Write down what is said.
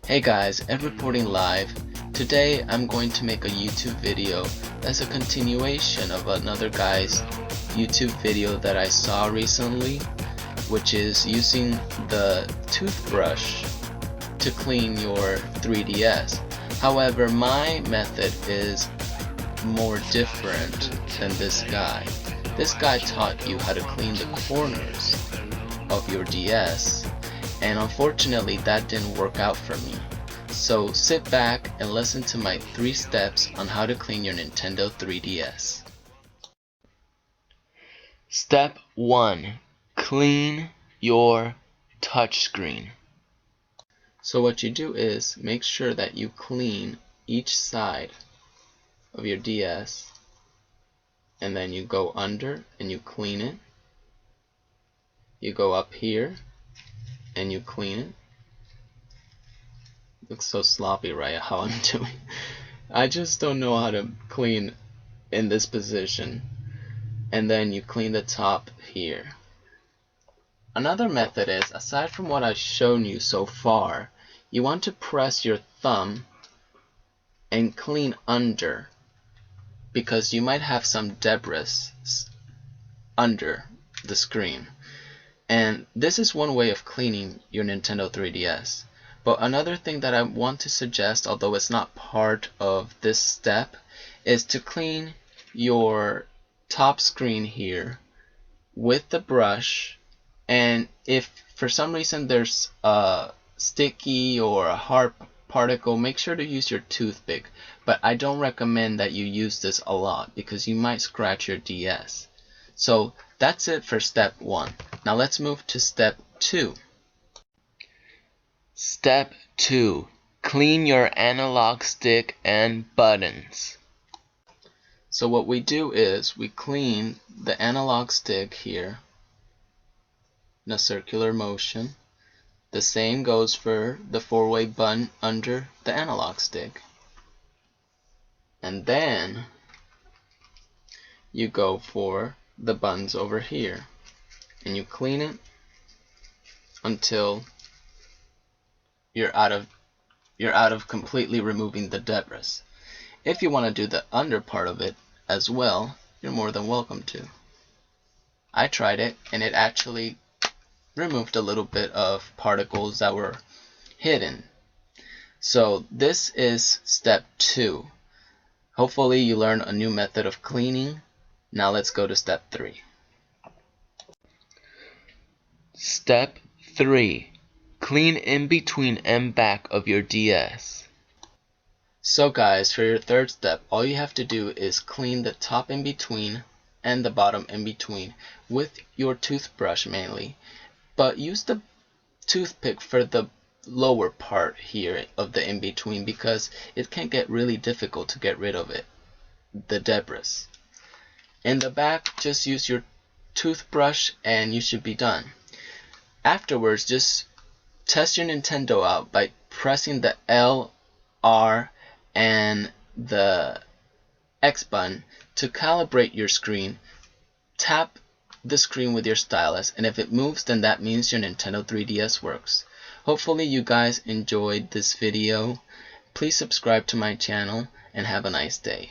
Hey guys, Ed reporting live. Today I'm going to make a YouTube video that's a continuation of another guy's YouTube video that I saw recently, which is using the toothbrush to clean your 3DS. However, my method is more different than this guy. This guy taught you how to clean the corners of your DS, and unfortunately that didn't work out for me. So sit back and listen to my 3 steps on how to clean your Nintendo 3DS. Step 1. Clean your touchscreen. So what you do is make sure that you clean each side of your DS, and then you go under and you clean it. You go up here and you clean it. Looks so sloppy, right? How I'm doing. I just don't know how to clean in this position. And then you clean the top here. Another method is, aside from what I've shown you so far, you want to press your thumb and clean under, because you might have some debris under the screen. And this is one way of cleaning your Nintendo 3DS. But another thing that I want to suggest, although it's not part of this step, is to clean your top screen here with the brush. And if for some reason there's a sticky or a hard particle, make sure to use your toothpick. But I don't recommend that you use this a lot because you might scratch your DS. So that's it for step 1. Now let's move to step 2. Step 2. Clean your analog stick and buttons. So what we do is we clean the analog stick here in a circular motion. The same goes for the 4-way button under the analog stick. And then you go for the buttons over here and you clean it until you're out of completely removing the debris. If you want to do the under part of it as well, you're more than welcome to. I tried it and it actually removed a little bit of particles that were hidden. So this is step 2. Hopefully you learn a new method of cleaning. Now let's go to step 3. Step 3. Clean in between and back of your DS. So guys, for your third step, all you have to do is clean the top in between and the bottom in between with your toothbrush mainly. But use the toothpick for the lower part here of the in between because it can get really difficult to get rid of it, the debris. In the back, just use your toothbrush and you should be done. Afterwards, just test your Nintendo out by pressing the L, R, and the X button to calibrate your screen. Tap the screen with your stylus, and if it moves, then that means your Nintendo 3DS works. Hopefully you guys enjoyed this video. Please subscribe to my channel and have a nice day.